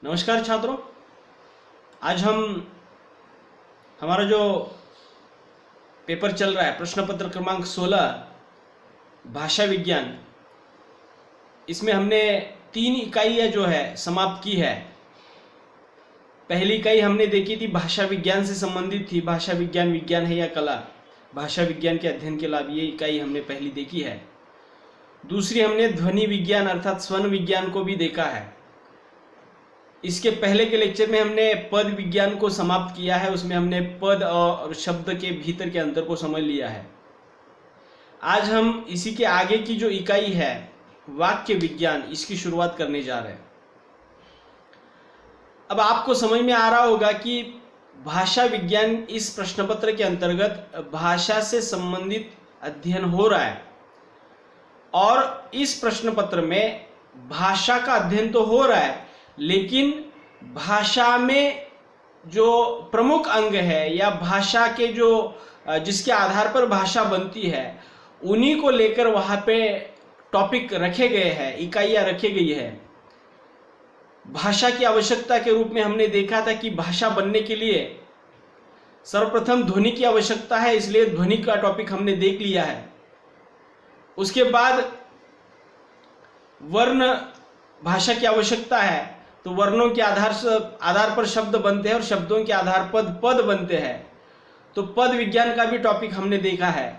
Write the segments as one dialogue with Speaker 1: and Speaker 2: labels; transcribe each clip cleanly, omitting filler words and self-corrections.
Speaker 1: नमस्कार छात्रों। आज हम हमारा जो पेपर चल रहा है प्रश्न पत्र क्रमांक 16 भाषा विज्ञान, इसमें हमने 3 इकाइयाँ जो है समाप्त की है। पहली इकाई हमने देखी थी भाषा विज्ञान से संबंधित थी, भाषा विज्ञान विज्ञान है या कला, भाषा विज्ञान के अध्ययन के लाभ, ये इकाई हमने पहली देखी है। दूसरी हमने ध्वनि विज्ञान अर्थात स्वन विज्ञान को भी देखा है। इसके पहले के लेक्चर में हमने पद विज्ञान को समाप्त किया है, उसमें हमने पद और शब्द के भीतर के अंतर को समझ लिया है। आज हम इसी के आगे की जो इकाई है वाक्य विज्ञान, इसकी शुरुआत करने जा रहे हैं। अब आपको समझ में आ रहा होगा कि भाषा विज्ञान इस प्रश्न पत्र के अंतर्गत भाषा से संबंधित अध्ययन हो रहा है और इस प्रश्न पत्र में भाषा का अध्ययन तो हो रहा है, लेकिन भाषा में जो प्रमुख अंग है या भाषा के जो जिसके आधार पर भाषा बनती है, उन्हीं को लेकर वहाँ पे टॉपिक रखे गए हैं, इकाइयाँ रखी गई है। भाषा की आवश्यकता के रूप में हमने देखा था कि भाषा बनने के लिए सर्वप्रथम ध्वनि की आवश्यकता है, इसलिए ध्वनि का टॉपिक हमने देख लिया है। उसके बाद वर्ण भाषा की आवश्यकता है, तो वर्णों के आधार पर शब्द बनते हैं और शब्दों के आधार पर पद बनते हैं। तो पद विज्ञान का भी टॉपिक हमने देखा है।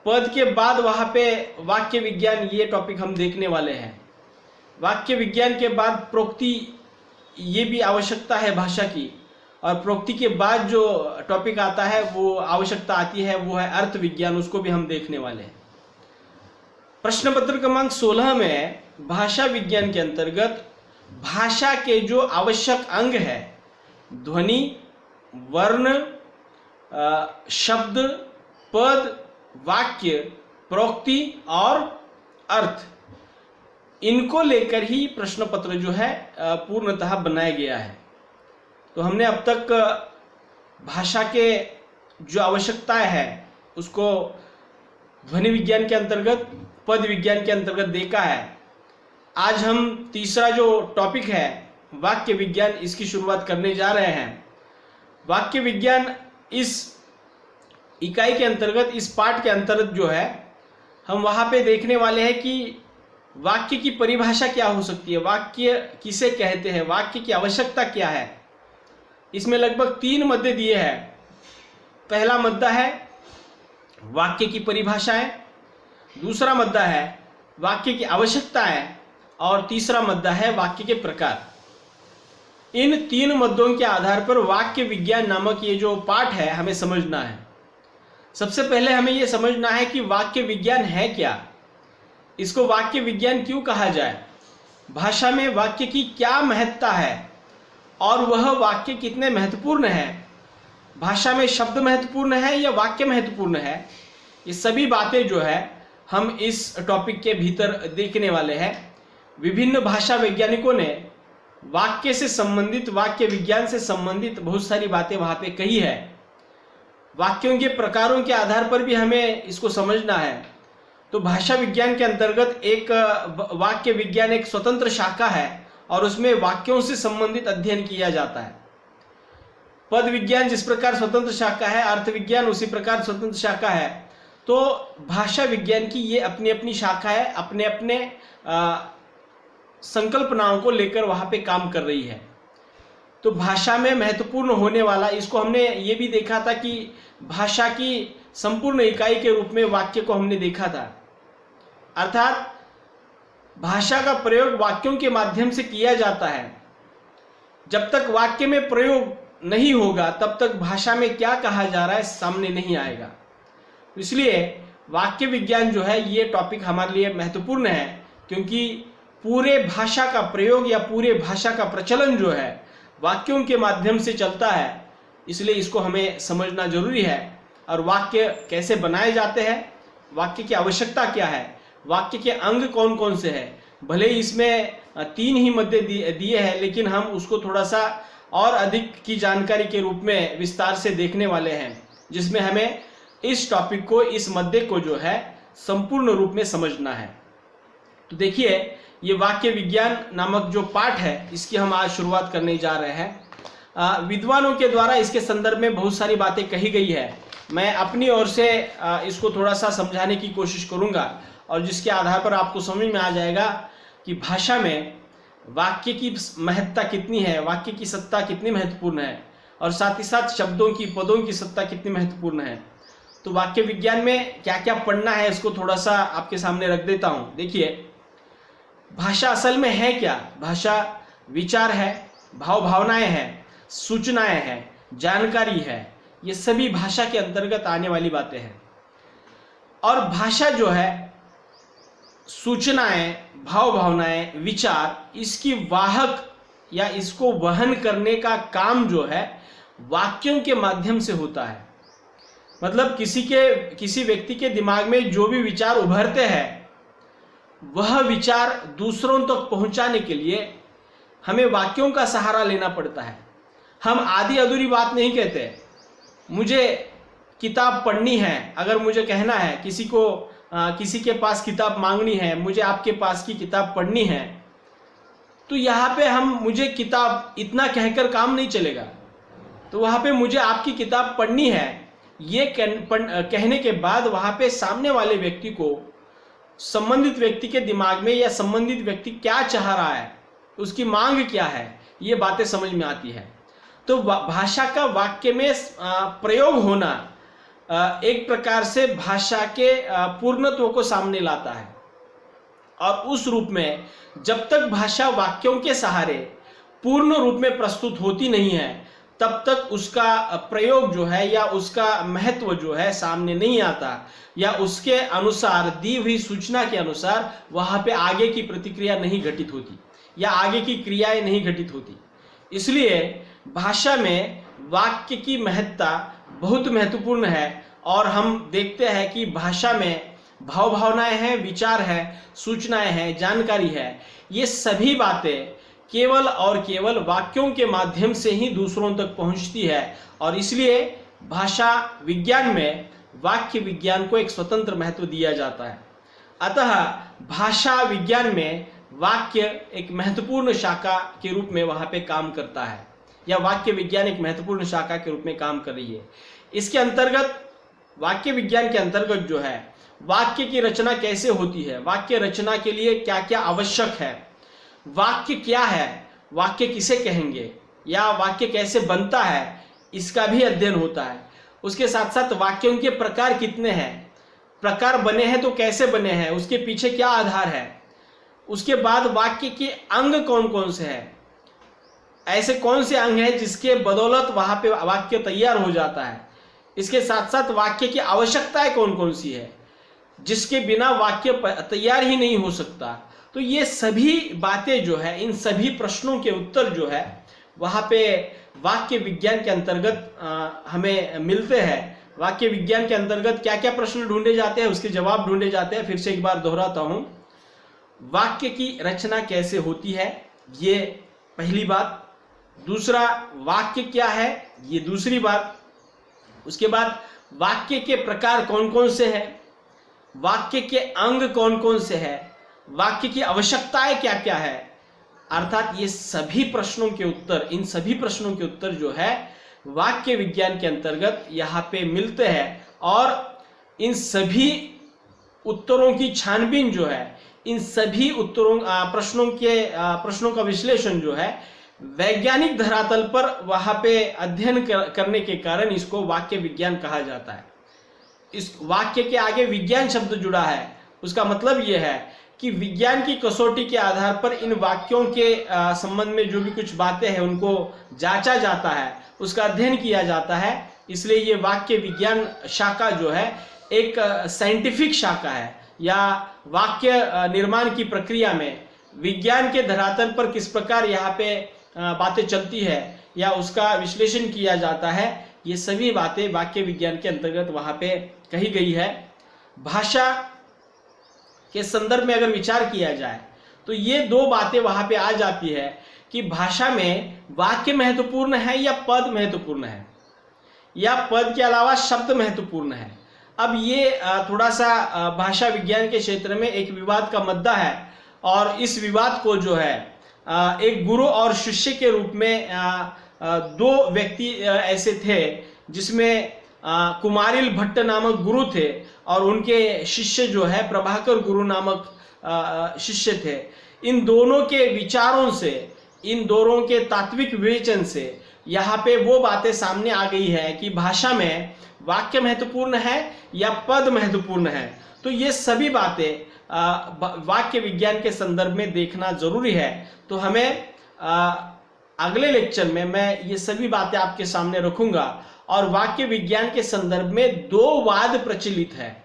Speaker 1: पद के बाद वहाँ पे वाक्य विज्ञान, ये टॉपिक हम देखने वाले हैं। वाक्य विज्ञान के बाद प्रोक्ति, ये भी आवश्यकता है भाषा की, और प्रोक्ति के बाद जो टॉपिक आता है, वो आवश्यकता आती है, वो है अर्थ विज्ञान, उसको भी हम देखने वाले हैं। प्रश्न पत्र क्रमांक 16 में भाषा विज्ञान के अंतर्गत भाषा के जो आवश्यक अंग है, ध्वनि, वर्ण, शब्द, पद, वाक्य, प्रोक्ति और अर्थ, इनको लेकर ही प्रश्न पत्र जो है पूर्णतः बनाया गया है। तो हमने अब तक भाषा के जो आवश्यकताएं है उसको ध्वनि विज्ञान के अंतर्गत, पद विज्ञान के अंतर्गत देखा है। आज हम तीसरा जो टॉपिक है वाक्य विज्ञान, इसकी शुरुआत करने जा रहे हैं। वाक्य विज्ञान इस इकाई के अंतर्गत, इस पाठ के अंतर्गत जो है, हम वहाँ पे देखने वाले हैं कि वाक्य की परिभाषा क्या हो सकती है, वाक्य किसे कहते हैं, वाक्य की आवश्यकता क्या है। इसमें लगभग 3 मुद्दे दिए हैं। पहला मुद्दा है वाक्य की परिभाषा है, दूसरा मुद्दा है वाक्य की आवश्यकता है, और तीसरा मुद्दा है वाक्य के प्रकार। इन 3 मुद्दों के आधार पर वाक्य विज्ञान नामक ये जो पाठ है हमें समझना है। सबसे पहले हमें ये समझना है कि वाक्य विज्ञान है क्या, इसको वाक्य विज्ञान क्यों कहा जाए, भाषा में वाक्य की क्या महत्ता है और वह वाक्य कितने महत्वपूर्ण है, भाषा में शब्द महत्वपूर्ण है या वाक्य महत्वपूर्ण है। ये सभी बातें जो है हम इस टॉपिक के भीतर देखने वाले हैं। विभिन्न भाषा वैज्ञानिकों ने वाक्य से संबंधित, वाक्य विज्ञान से संबंधित बहुत सारी बातें वहाँ पे कही है। वाक्यों के प्रकारों के आधार पर भी हमें इसको समझना है। तो भाषा विज्ञान के अंतर्गत एक वाक्य विज्ञान एक स्वतंत्र शाखा है और उसमें वाक्यों से संबंधित अध्ययन किया जाता है। पद विज्ञान जिस प्रकार स्वतंत्र शाखा है, अर्थ विज्ञान उसी प्रकार स्वतंत्र शाखा है। तो भाषा विज्ञान की ये अपनी अपनी शाखा है, अपने अपने संकल्पनाओं को लेकर वहाँ पे काम कर रही है। तो भाषा में महत्वपूर्ण होने वाला, इसको हमने ये भी देखा था कि भाषा की संपूर्ण इकाई के रूप में वाक्य को हमने देखा था। अर्थात भाषा का प्रयोग वाक्यों के माध्यम से किया जाता है। जब तक वाक्य में प्रयोग नहीं होगा तब तक भाषा में क्या कहा जा रहा है सामने नहीं आएगा। इसलिए वाक्य विज्ञान जो है ये टॉपिक हमारे लिए महत्वपूर्ण है, क्योंकि पूरे भाषा का प्रयोग या पूरे भाषा का प्रचलन जो है वाक्यों के माध्यम से चलता है, इसलिए इसको हमें समझना जरूरी है। और वाक्य कैसे बनाए जाते हैं, वाक्य की आवश्यकता क्या है, वाक्य के अंग कौन कौन से हैं। भले ही इसमें 3 ही मुद्दे दिए हैं, लेकिन हम उसको थोड़ा सा और अधिक की जानकारी के रूप में विस्तार से देखने वाले हैं, जिसमें हमें इस टॉपिक को, इस मुद्दे को जो है संपूर्ण रूप में समझना है। तो देखिए ये वाक्य विज्ञान नामक जो पाठ है इसकी हम आज शुरुआत करने जा रहे हैं। विद्वानों के द्वारा इसके संदर्भ में बहुत सारी बातें कही गई है। मैं अपनी ओर से इसको थोड़ा सा समझाने की कोशिश करूंगा और जिसके आधार पर आपको समझ में आ जाएगा कि भाषा में वाक्य की महत्ता कितनी है, वाक्य की सत्ता कितनी महत्वपूर्ण है और साथ ही साथ शब्दों की, पदों की सत्ता कितनी महत्वपूर्ण है। तो वाक्य विज्ञान में क्या क्या पढ़ना है इसको थोड़ा सा आपके सामने रख देता हूं। देखिए, भाषा असल में है क्या? भाषा विचार है, भाव भावनाएं हैं, सूचनाएं हैं, जानकारी है, ये सभी भाषा के अंतर्गत आने वाली बातें हैं। और भाषा जो है, सूचनाएं, भाव भावनाएं, विचार, इसकी वाहक या इसको वहन करने का काम जो है वाक्यों के माध्यम से होता है। मतलब किसी व्यक्ति के दिमाग में जो भी विचार उभरते हैं वह विचार दूसरों तक पहुंचाने के लिए हमें वाक्यों का सहारा लेना पड़ता है। हम आधी अधूरी बात नहीं कहते। मुझे किताब पढ़नी है, अगर मुझे कहना है किसी के पास किताब मांगनी है, मुझे आपके पास की किताब पढ़नी है, तो यहाँ पे मुझे किताब इतना कहकर काम नहीं चलेगा। तो वहाँ पे मुझे आपकी किताब पढ़नी है ये कहने के बाद वहाँ पे सामने वाले व्यक्ति को, संबंधित व्यक्ति के दिमाग में या संबंधित व्यक्ति क्या चाह रहा है, उसकी मांग क्या है, ये बातें समझ में आती है। तो भाषा का वाक्य में प्रयोग होना एक प्रकार से भाषा के पूर्णत्व को सामने लाता है। और उस रूप में जब तक भाषा वाक्यों के सहारे पूर्ण रूप में प्रस्तुत होती नहीं है तब तक उसका प्रयोग जो है या उसका महत्व जो है सामने नहीं आता, या उसके अनुसार दी हुई सूचना के अनुसार वहां पे आगे की प्रतिक्रिया नहीं घटित होती या आगे की क्रियाएं नहीं घटित होती। इसलिए भाषा में वाक्य की महत्ता बहुत महत्वपूर्ण है। और हम देखते हैं कि भाषा में भाव भावनाएं हैं, विचार है, सूचनाएं हैं, जानकारी है, ये सभी बातें केवल और केवल वाक्यों के माध्यम से ही दूसरों तक पहुंचती है। और इसलिए भाषा विज्ञान में वाक्य विज्ञान को एक स्वतंत्र महत्व दिया जाता है। अतः भाषा विज्ञान में वाक्य एक महत्वपूर्ण शाखा के रूप में वहां पे काम करता है, या वाक्य विज्ञान एक महत्वपूर्ण शाखा के रूप में काम कर रही है। इसके अंतर्गत, वाक्य विज्ञान के अंतर्गत जो है, वाक्य की रचना कैसे होती है, वाक्य रचना के लिए क्या क्या आवश्यक है, वाक्य क्या है, वाक्य किसे कहेंगे, या वाक्य कैसे बनता है, इसका भी अध्ययन होता है। उसके साथ साथ वाक्यों के प्रकार कितने हैं, प्रकार बने हैं तो कैसे बने हैं, उसके पीछे क्या आधार है, उसके बाद वाक्य के अंग कौन कौन से हैं, ऐसे कौन से अंग हैं जिसके बदौलत वहां पे वाक्य तैयार हो जाता है। इसके साथ साथ वाक्य की आवश्यकताएं कौन कौन सी है जिसके बिना वाक्य तैयार ही नहीं हो सकता। तो ये सभी बातें जो है, इन सभी प्रश्नों के उत्तर जो है वहां पे वाक्य विज्ञान के अंतर्गत हमें मिलते हैं। वाक्य विज्ञान के अंतर्गत क्या क्या प्रश्न ढूंढे जाते हैं, उसके जवाब ढूंढे जाते हैं। फिर से एक बार दोहराता हूं, वाक्य की रचना कैसे होती है, ये पहली बात। दूसरा, वाक्य क्या है, ये दूसरी बात। उसके बाद वाक्य के प्रकार कौन कौन से हैं, वाक्य के अंग कौन कौन से हैं, वाक्य की आवश्यकताएं क्या क्या है। अर्थात ये सभी प्रश्नों के उत्तर, इन सभी प्रश्नों के उत्तर जो है वाक्य विज्ञान के अंतर्गत यहाँ पे मिलते हैं। और इन सभी उत्तरों की छानबीन जो है, इन सभी प्रश्नों का विश्लेषण जो है वैज्ञानिक धरातल पर वहां पे अध्ययन करने के कारण इसको वाक्य विज्ञान कहा जाता है। इस वाक्य के आगे विज्ञान शब्द जुड़ा है, उसका मतलब यह है कि विज्ञान की कसौटी के आधार पर इन वाक्यों के संबंध में जो भी कुछ बातें हैं उनको जांचा जाता है, उसका अध्ययन किया जाता है। इसलिए ये वाक्य विज्ञान शाखा जो है एक साइंटिफिक शाखा है, या वाक्य निर्माण की प्रक्रिया में विज्ञान के धरातल पर किस प्रकार यहाँ पे बातें चलती है या उसका विश्लेषण किया जाता है, ये सभी बातें वाक्य विज्ञान के अंतर्गत वहां पे कही गई है। भाषा के संदर्भ में अगर विचार किया जाए तो ये दो बातें वहां पे आ जाती है कि भाषा में वाक्य महत्वपूर्ण है या पद महत्वपूर्ण है, या पद के अलावा शब्द महत्वपूर्ण है। अब ये थोड़ा सा भाषा विज्ञान के क्षेत्र में एक विवाद का मुद्दा है, और इस विवाद को जो है एक गुरु और शिष्य के रूप में दो व्यक्ति ऐसे थे, जिसमें कुमारिल भट्ट नामक गुरु थे और उनके शिष्य जो है प्रभाकर गुरु नामक शिष्य थे। इन दोनों के विचारों से, इन दोनों के तात्विक विवेचन से यहाँ पे वो बातें सामने आ गई है कि भाषा में वाक्य महत्वपूर्ण है या पद महत्वपूर्ण है। तो ये सभी बातें वाक्य विज्ञान के संदर्भ में देखना जरूरी है। तो हमें अगले लेक्चर में मैं ये सभी बातें आपके सामने रखूंगा। और वाक्य विज्ञान के संदर्भ में दो वाद प्रचलित है,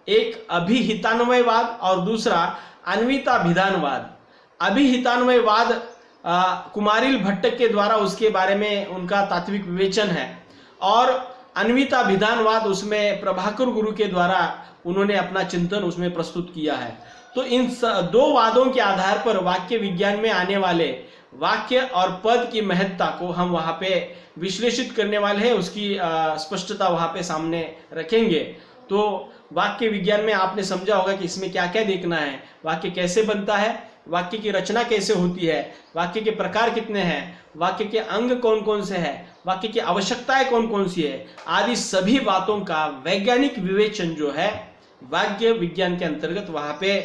Speaker 1: एक अभिहितान्वयवाद और दूसरा अन्विताभिधानवाद। अभिहितान्वयवाद कुमारिल भट्ट के द्वारा उसके बारे में उनका तात्विक विवेचन है, और अन्विताभिधानवाद उसमें प्रभाकर गुरु के द्वारा उन्होंने अपना चिंतन उसमें प्रस्तुत किया है। तो इन दो वादों के आधार पर वाक्य विज्ञान में आने वाले वाक्य और पद की महत्ता को हम वहां पे विश्लेषित करने वाले हैं, उसकी स्पष्टता वहां पे सामने रखेंगे। तो वाक्य विज्ञान में आपने समझा होगा कि इसमें क्या क्या देखना है, वाक्य कैसे बनता है, वाक्य की रचना कैसे होती है, वाक्य के प्रकार कितने हैं, वाक्य के अंग कौन कौन से हैं, वाक्य की आवश्यकताएं कौन कौन सी है, आदि सभी बातों का वैज्ञानिक विवेचन जो है वाक्य विज्ञान के अंतर्गत वहां पे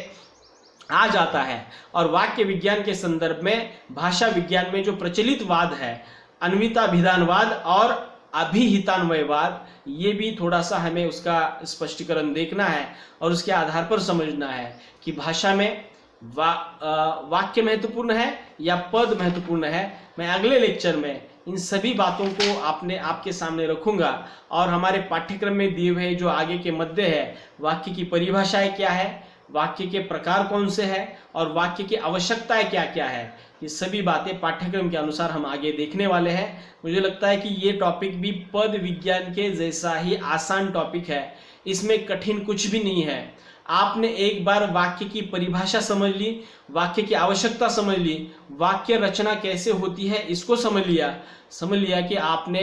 Speaker 1: आ जाता है। और वाक्य विज्ञान के संदर्भ में भाषा विज्ञान में जो प्रचलित वाद है अन्विताभिधानवाद और अभिहितान्वयवाद, ये भी थोड़ा सा हमें उसका स्पष्टीकरण देखना है और उसके आधार पर समझना है कि भाषा में वाक्य महत्वपूर्ण है या पद महत्वपूर्ण है। मैं अगले लेक्चर में इन सभी बातों को आपके सामने रखूंगा। और हमारे पाठ्यक्रम में दिए हुए जो आगे के मुद्दे हैं, वाक्य की परिभाषाएं क्या है, वाक्य के प्रकार कौन से हैं और वाक्य की आवश्यकताएं क्या क्या है, ये सभी बातें पाठ्यक्रम के अनुसार हम आगे देखने वाले हैं। मुझे लगता है कि ये टॉपिक भी पद विज्ञान के जैसा ही आसान टॉपिक है, इसमें कठिन कुछ भी नहीं है। आपने एक बार वाक्य की परिभाषा समझ ली, वाक्य की आवश्यकता समझ ली, वाक्य रचना कैसे होती है इसको समझ लिया कि आपने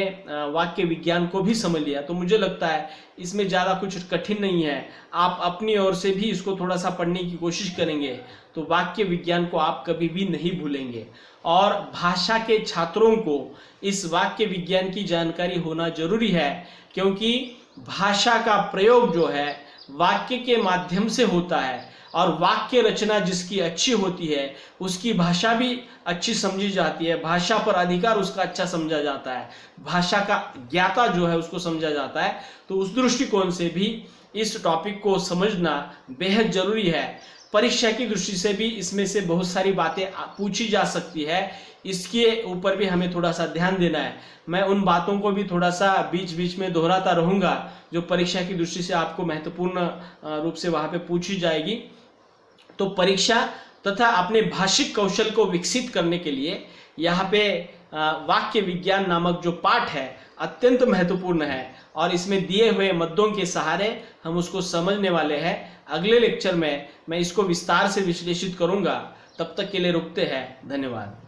Speaker 1: वाक्य विज्ञान को भी समझ लिया। तो मुझे लगता है इसमें ज़्यादा कुछ कठिन नहीं है। आप अपनी ओर से भी इसको थोड़ा सा पढ़ने की कोशिश करेंगे तो वाक्य विज्ञान को आप कभी भी नहीं भूलेंगे। और भाषा के छात्रों को इस वाक्य विज्ञान की जानकारी होना जरूरी है, क्योंकि भाषा का प्रयोग जो है वाक्य के माध्यम से होता है और वाक्य रचना जिसकी अच्छी होती है उसकी भाषा भी अच्छी समझी जाती है, भाषा पर अधिकार उसका अच्छा समझा जाता है, भाषा का ज्ञाता जो है उसको समझा जाता है। तो उस दृष्टिकोण से भी इस टॉपिक को समझना बेहद जरूरी है। परीक्षा की दृष्टि से भी इसमें से बहुत सारी बातें पूछी जा सकती है, इसके ऊपर भी हमें थोड़ा सा ध्यान देना है। मैं उन बातों को भी थोड़ा सा बीच बीच में दोहराता रहूंगा जो परीक्षा की दृष्टि से आपको महत्वपूर्ण रूप से वहां पे पूछी जाएगी। तो परीक्षा तथा अपने भाषिक कौशल को विकसित करने के लिए यहाँ पे वाक्य विज्ञान नामक जो पाठ है अत्यंत महत्वपूर्ण है और इसमें दिए हुए मुद्दों के सहारे हम उसको समझने वाले हैं। अगले लेक्चर में मैं इसको विस्तार से विश्लेषित करूंगा। तब तक के लिए रुकते हैं। धन्यवाद।